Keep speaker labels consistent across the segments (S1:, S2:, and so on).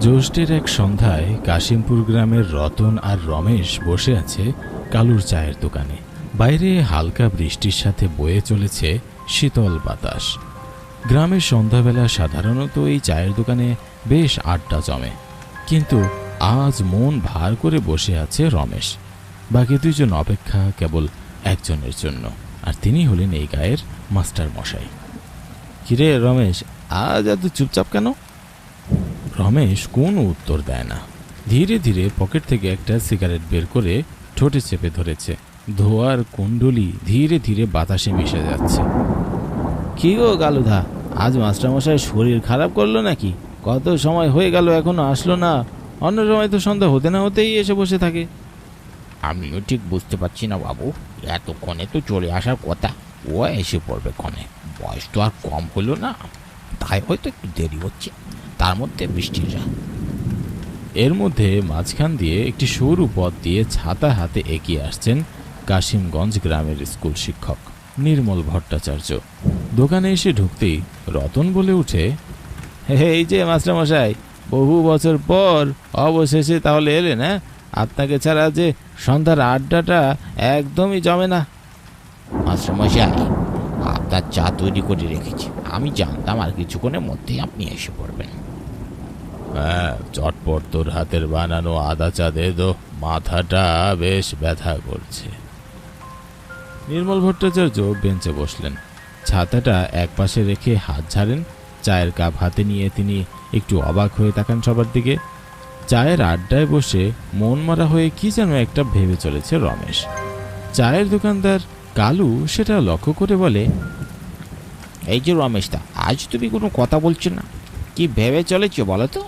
S1: জ্যৈষ্ঠের এক সন্ধ্যায় কাশিমপুর গ্রামের রতন আর রমেশ বসে আছে কালুর চায়ের দোকানে। বাইরে হালকা বৃষ্টির সাথে বয়ে চলেছে শীতল বাতাস। গ্রামের সন্ধ্যাবেলা সাধারণত এই চায়ের দোকানে বেশ আড্ডা জমে, কিন্তু আজ মন ভার করে বসে আছে রমেশ। বাকি দুইজন অপেক্ষা কেবল একজনের জন্য, আর তিনি হলেন এই গায়ের মাস্টার মশাই। কিরে রমেশ, আজ এত চুপচাপ কেন? রমেশ কোনো উত্তর দেয় না। ধীরে ধীরে পকেট থেকে একটা সিগারেট বের করে ঠোঁটে চেপে ধরেছে। ধোয়ার কুণ্ডলি ধীরে ধীরে বাতাসে মিশে যাচ্ছে। কি গো গালুদা, আজ মাস্টারমশাই শরীর খারাপ করলো নাকি? কত সময় হয়ে গেল এখনো আসলো না। অন্য সময় তো সন্ধ্যা হতে না হতেই এসে বসে থাকে।
S2: আমিও ঠিক বুঝতে পারছি না বাবু, এতক্ষণে তো চলে আসার কথা, ও এসে পড়বে ক্ষণে। বয়স তো আর কম হলো না, তাই হয়তো একটু দেরি হচ্ছে, তার মধ্যে বৃষ্টিটা।
S1: এর মধ্যে মাঝখান দিয়ে একটি সরু পথ দিয়ে ছাতা হাতে এগিয়ে আসছেন কাশিমগঞ্জ গ্রামের স্কুল শিক্ষক নির্মল ভট্টাচার্য। দোকানে এসে ঢুকতেই রতন বলে উঠে, এই যে মাস্টারমশাই, বহু বছর পর অবশেষে তাহলে এলেন। হ্যাঁ, আপনাকে ছাড়া যে সন্ধ্যার আড্ডাটা একদমই জমে না।
S2: মাস্টারমশাই, আপনার চা তৈরি করে রেখেছি, আমি জানতাম আর কিছুক্ষণের মধ্যেই আপনি এসে পড়বেন।
S1: হ্যাঁ, চটপট তোর হাতের বানানো আদা চা দে তো, মাথাটা বেশ ব্যথা করছে। নির্মল ভট্টাচার্য বেঞ্চে বসলেন, ছাতাটা একপাশে রেখে হাত ঝাড়েন। চায়ের কাপ হাতে নিয়ে তিনি একটু অবাক হয়ে তাকান সবার দিকে। চায়ের আড্ডায় বসে মন মারা হয়ে কি যেন একটা ভেবে চলেছে রমেশ। চায়ের দোকানদার কালু সেটা লক্ষ্য করে বলে,
S2: এই যে রমেশদা, আজ তুমি কোনো কথা বলছো না, কি ভেবে চলেছ বলো তো?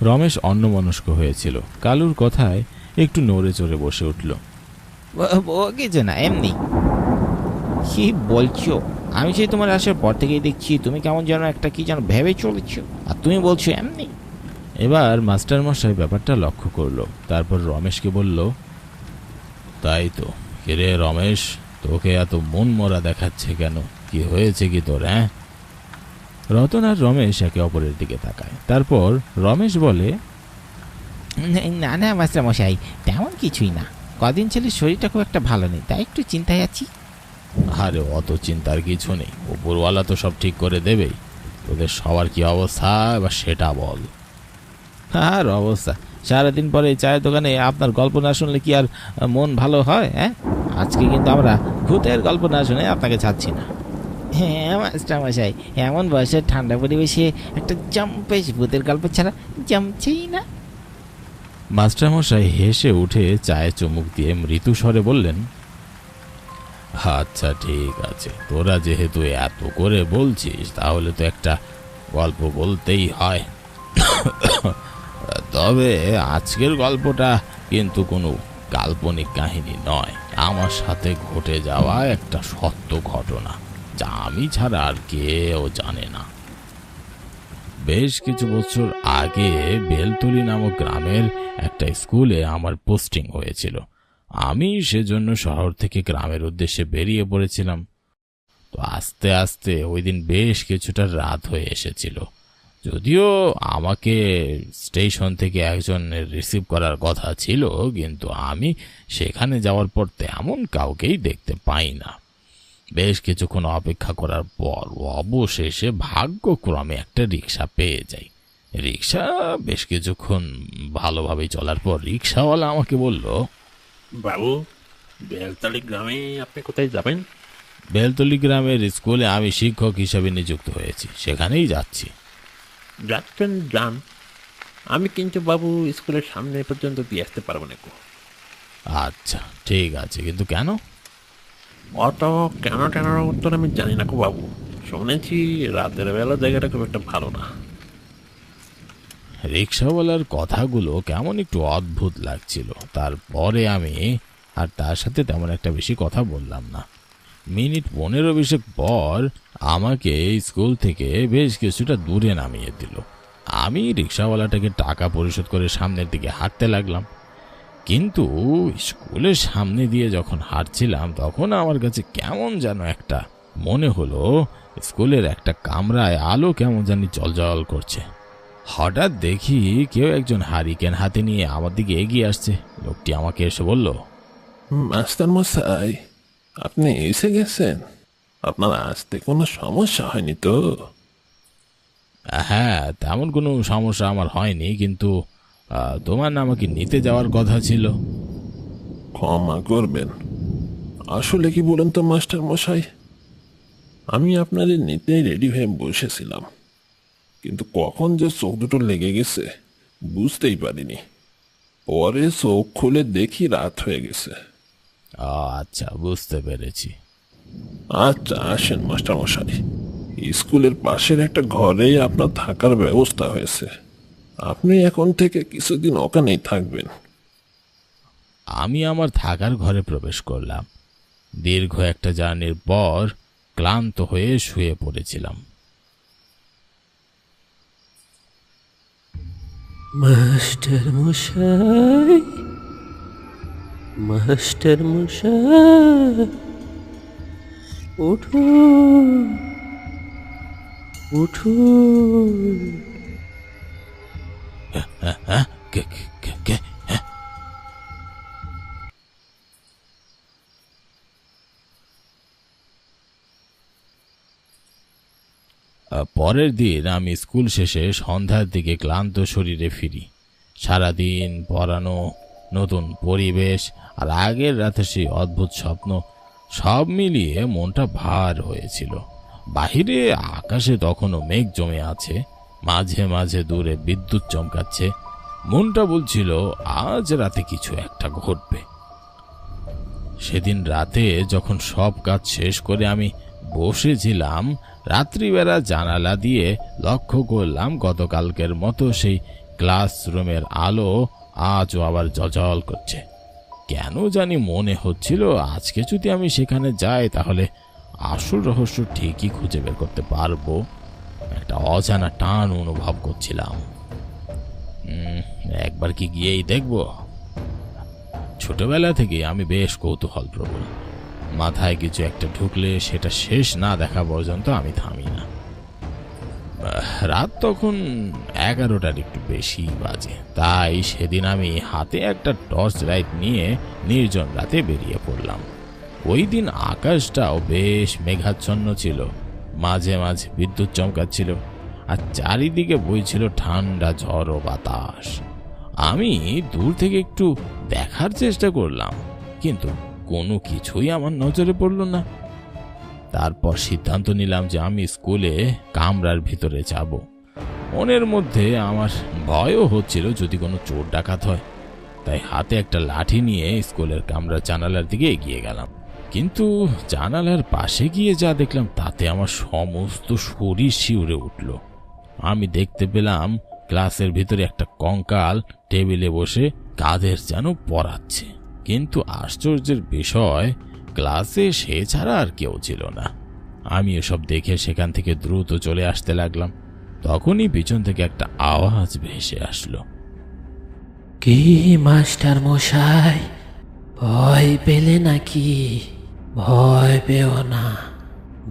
S1: রমেশ অন্যমনস্ক হয়েছিল। কালুর কথায় একটু নড়ে চড়ে বসে উঠল।
S2: ও কিছু না, এমনি। কি বলছো? আমি সেই তোমার আসার পর থেকেই দেখছি তুমি কেমন যেন একটা কি যেন ভেবে চলেছ, আর তুমি বলছো এমনি।
S1: এবার মাস্টারমশাই ব্যাপারটা লক্ষ্য করলো, তারপর রমেশকে বলল, তাই তো। কিরে রমেশ, তোকে এত মন মরা দেখাচ্ছে কেন? কি হয়েছে কি তোর? হ্যাঁ। রতন আর রমেশ একে অপরের দিকে তাকায়। তারপর রমেশ বলে,
S2: না না মাস্টারমশাই, তেমন কিছুই না। কদিন ছেলের শরীরটা খুব একটা ভালো নেই, তাই একটু চিন্তায় আছি।
S1: আরে অত চিন্তার কিছু নেই, উপরওয়ালা তো সব ঠিক করে দেবেই। তোদের সবার কি অবস্থা এবার সেটা বল। আর অবস্থা, সারাদিন পরে চায়ের দোকানে আপনার গল্প না শুনলে কি আর মন ভালো হয়? হ্যাঁ, আজকে কিন্তু আমরা ভূতের গল্প না শুনে আপনাকে ছাড়ছি না।
S2: হ্যাঁ মাস্টারমশাই, এমন বয়সের ঠান্ডা পরিবেশে একটা জম্পেশ ভূতের গল্প ছাড়া জমছেই না।
S1: মাস্টারমশাই হেসে উঠে চায়ে চুমুক দিয়ে মৃদু স্বরে বললেন, আচ্ছা ঠিক আছে, তোরা যেহেতু এত করে বলছিস তাহলে তো একটা গল্প বলতেই হয়। তবে আজকের গল্পটা কিন্তু কোনো কাল্পনিক কাহিনী নয়, আমার সাথে ঘটে যাওয়া একটা সত্য ঘটনা, যা আমি ছাড়া আর কেউ জানে না। বেশ কিছু বছর আগে বেলতলি নামক গ্রামের একটা স্কুলে আমার পোস্টিং হয়েছিল। আমি সেজন্য শহর থেকে গ্রামের উদ্দেশ্যে বেরিয়ে পড়েছিলাম। তো আস্তে আস্তে ওই দিন বেশ কিছুটা রাত হয়ে এসেছিল। যদিও আমাকে স্টেশন থেকে একজন রিসিভ করার কথা ছিল, কিন্তু আমি সেখানে যাওয়ার পর তেমন কাউকেই দেখতে পাই না। বেশ কিছুক্ষণ অপেক্ষা করার পর অবশেষে ভাগ্যক্রমে একটা রিক্সা পেয়ে যাই। রিক্সা বেশ কিছুক্ষণ ভালোভাবেই চলার পর রিক্সাওয়ালা আমাকে বলল,
S3: বাবু, বেলতলি গ্রামে আপনি কোথায় যাবেন?
S1: বেলতলি গ্রামের স্কুলে আমি শিক্ষক হিসাবে নিযুক্ত হয়েছি, সেখানেই যাচ্ছি।
S3: যাচ্ছেন যান, আমি কিন্তু বাবু স্কুলের সামনে পর্যন্ত দিয়ে আসতে পারবো না।
S1: আচ্ছা ঠিক আছে, কিন্তু কেন?
S3: অত কেন টেনার উত্তর আমি জানি না বাবু, শুনেছি রাতের বেলা জায়গাটা খুব একটা ভালো না।
S1: রিক্সাওয়ালার কথাগুলো কেমন একটু অদ্ভুত লাগছিল। তারপরে আমি আর তার সাথে তেমন একটা বেশি কথা বললাম না। মিনিট 15-20 পর আমাকে স্কুল থেকে বেশ কিছুটা দূরে নামিয়ে দিল। আমি রিক্সাওয়ালাটাকে টাকা পরিশোধ করে সামনের দিকে হাঁটতে লাগলাম। কিন্তু স্কুলের সামনে দিয়ে যখন হাঁটছিলাম তখন আমার কাছে কেমন যেন একটা মনে হলো, স্কুলের একটা কামরায় আলো কেমন জানি জ্বলজ্বল করছে। হঠাৎ দেখি কেউ একজন হারিকেন হাতে নিয়ে আমার দিকে এগিয়ে আসছে। লোকটি আমাকে এসে বলল,
S3: মাস্টার মশাই, আপনি এসে গেছেন? আপনার আসতে কোনো সমস্যা হয়নি তো?
S1: হ্যাঁ, তেমন কোনো সমস্যা আমার হয়নি, কিন্তু তোমার না আমাকে নিতে যাওয়ার কথা ছিল।
S3: ক্ষমা করবেন, আসলে কি বলেন তো মাস্টার মশাই, আমি আপনাদের নিতেই রেডি হয়ে বসেছিলাম, কিন্তু কখন যে চোখ দুটো লেগে গেছে বুঝতেই পারিনি। পরে চোখ খুলে দেখি রাত হয়ে গেছে।
S1: আচ্ছা, বুঝতে পেরেছি।
S3: আচ্ছা আসেন মাস্টার মশাই, স্কুলের পাশের একটা ঘরেই আপনার থাকার ব্যবস্থা হয়েছে। আপনি এখন থেকে কিছুদিন ওখানেই থাকবেন।
S1: আমি আমার থাকার ঘরে প্রবেশ করলাম। দীর্ঘ একটা জার্নির পর ক্লান্ত হয়ে শুয়ে পড়েছিলাম।
S4: মাস্টার মশাই, মাস্টার মশাই, উঠুন, উঠুন।
S1: কে কে কে কে? হ্যাঁ? পরের দিন আমি স্কুল শেষে সন্ধ্যার দিকে ক্লান্ত শরীরে ফিরি। সারাদিন পড়ানো, নতুন পরিবেশ আর আগের রাতে সেই অদ্ভুত স্বপ্ন, সব মিলিয়ে মনটা ভার হয়েছিল। বাহিরে আকাশে তখনও মেঘ জমে আছে, মাঝে মাঝে দূরে বিদ্যুৎ চমকাচ্ছে। মনটা বলছিল আজ রাতে কিছু একটা ঘটবে। সেদিন রাতে যখন সব কাজ শেষ করে আমি বসেছিলাম, রাত্রিবেলা জানালা দিয়ে লক্ষ্য করলাম গতকালকের মতো সেই ক্লাসরুমের আলো আজও আবার জ্বলজ্বল করছে। কেন জানি মনে হচ্ছিল আজকে যদি আমি সেখানে যাই তাহলে আসল রহস্য ঠিকই খুঁজে বের করতে পারবো। একটা অজানা টান অনুভব করছিলাম। একবার কি গিয়েই দেখব। ছোটবেলা থেকে আমি বেশ কৌতূহল প্রবল। মাথায় কিছু একটা ঢুকলে সেটা শেষ না দেখা পর্যন্ত আমি থামি না। রাত তখন 11টার একটু বেশি বাজে, তাই সেদিন আমি হাতে একটা টর্চ লাইট নিয়ে নির্জন রাতে বেরিয়ে পড়লাম। ওই দিন আকাশটাও বেশ মেঘাচ্ছন্ন ছিল, মাঝে মাঝে বিদ্যুৎ চমকাচ্ছিল আর চারিদিকে বইছিল ঠান্ডা ঝড় ও বাতাস। আমি দূর থেকে একটু দেখার চেষ্টা করলাম, কিন্তু কোনো কিছুই আমার নজরে পড়ল না। তারপর সিদ্ধান্ত নিলাম যে আমি স্কুলে কামরার ভিতরে যাব। মনের মধ্যে আমার ভয়ও হচ্ছিল যদি কোনো চোর ডাকাত হয়, তাই হাতে একটা লাঠি নিয়ে স্কুলের কামরার জানালার দিকে এগিয়ে গেলাম। কিন্তু জানালার পাশে গিয়ে যা দেখলাম তাতে আমার সমস্ত শরীর শিউরে উঠল। আমি দেখতে পেলাম ক্লাসের ভিতরে একটা কঙ্কাল টেবিলে বসে কাদের যেন পড়াচ্ছে, কিন্তু আশ্চর্যের বিষয় ক্লাসে সে ছাড়া আর কেউ ছিল না। আমি এসব দেখে সেখান থেকে দ্রুত চলে আসতে লাগলাম। তখনই পিছন থেকে একটা আওয়াজ ভেসে আসলো।
S4: কি মাস্টার মশাই, ভয় পেলে নাকি? ভয় পেও না,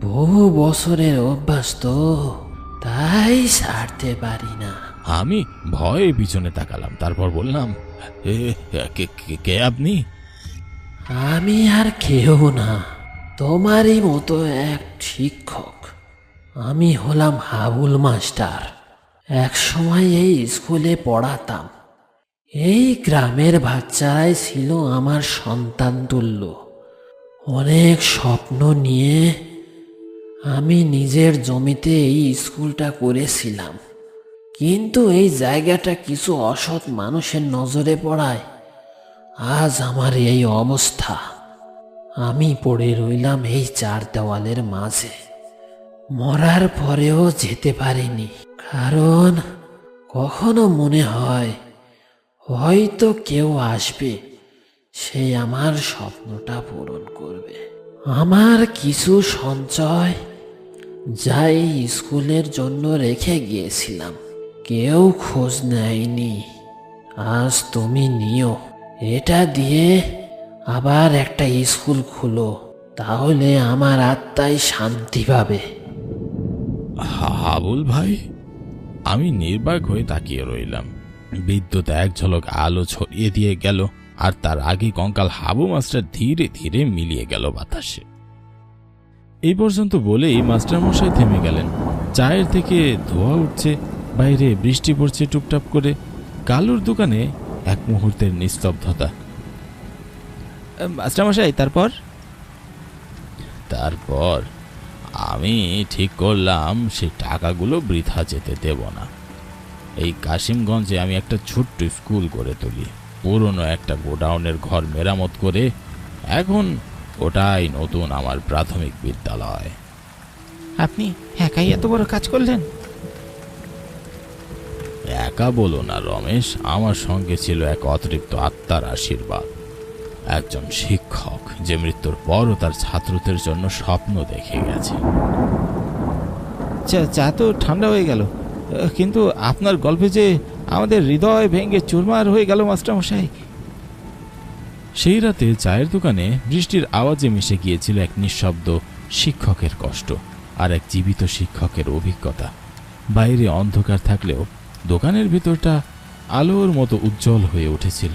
S4: বহু বছরের অভ্যাস তো, তাই ছাড়তে পারি না।
S1: আমি ভয়ে পিছনে তাকালাম, তারপর বললাম, কে আপনি?
S4: আমি আর কেউ না, তোমারই মতো এক শিক্ষক। আমি হলাম হাবুল মাস্টার। এক সময় এই স্কুলে পড়াতাম। এই গ্রামের বাচ্চারাই ছিল আমার সন্তান তুল্য। অনেক স্বপ্ন নিয়ে আমি নিজের জমিতে এই স্কুলটা করেছিলাম, কিন্তু এই জায়গাটা কিছু অসৎ মানুষের নজরে পড়ায় আজ আমার এই অবস্থা। আমি পড়ে রইলাম এই চার দেওয়ালের মাঝে। মরার পরেও যেতে পারিনি, কারণ কখনো মনে হয় হয়তো কেউ আসবে, সে আমার স্বপ্নটা পূরণ করবে। আমার কিছু সঞ্চয় যাই স্কুলের জন্য রেখে গিয়েছিলাম, কেউ খোঁজ নেয়নি। আজ তুমি নিও, এটা দিয়ে আবার একটা স্কুল খুলো, তাহলে আমার আত্মায় শান্তি পাবে।
S1: হাবুল ভাই? আমি নির্বাক হয়ে তাকিয়ে রইলাম। বিদ্যুৎ এক ঝলক আলো ছড়িয়ে দিয়ে গেল, আর তার আগে কঙ্কাল হাবু মাস্টার ধীরে ধীরে মিলিয়ে গেল বাতাসে। এই পর্যন্ত বলেই মাস্টারমশাই থেমে গেলেন। চায়ের থেকে ধোঁয়া উঠছে, বাইরে বৃষ্টি পড়ছে টুপটাপ করে। কালুর দোকানে এক মুহূর্তের নিস্তব্ধতা। মাস্টারমশাই, তারপর? তারপর আমি ঠিক করলাম সেই টাকাগুলো বৃথা যেতে দেব না। এই কাশিমগঞ্জে আমি একটা ছোট্ট স্কুল গড়ে তুলি। পুরনো একটা গোডাউনের ঘর মেরামত করে এখন ওটাই নতুন আমার প্রাথমিক বিদ্যালয়।
S2: আপনি একাই এত বড় কাজ করলেন?
S1: একা বলো না রমেশ, আমার সঙ্গে ছিল এক অতৃপ্ত আত্মার আশীর্বাদ। একজন শিক্ষক যে মৃত্যুর পরও তার ছাত্রদের জন্য স্বপ্ন দেখে গেছে।
S2: চা তো ঠান্ডা হয়ে গেল, কিন্তু আপনার গল্পে যে আমাদের হৃদয় ভেঙে চুরমার হয়ে গেল মাস্টারমশাই।
S1: সেই রাতে চায়ের দোকানে বৃষ্টির আওয়াজে মিশে গিয়েছিল এক নিঃশব্দ শিক্ষকের কষ্ট আর এক জীবিত শিক্ষকের অভিজ্ঞতা। বাইরে অন্ধকার থাকলেও দোকানের ভিতরটা আলোর মতো উজ্জ্বল হয়ে উঠেছিল।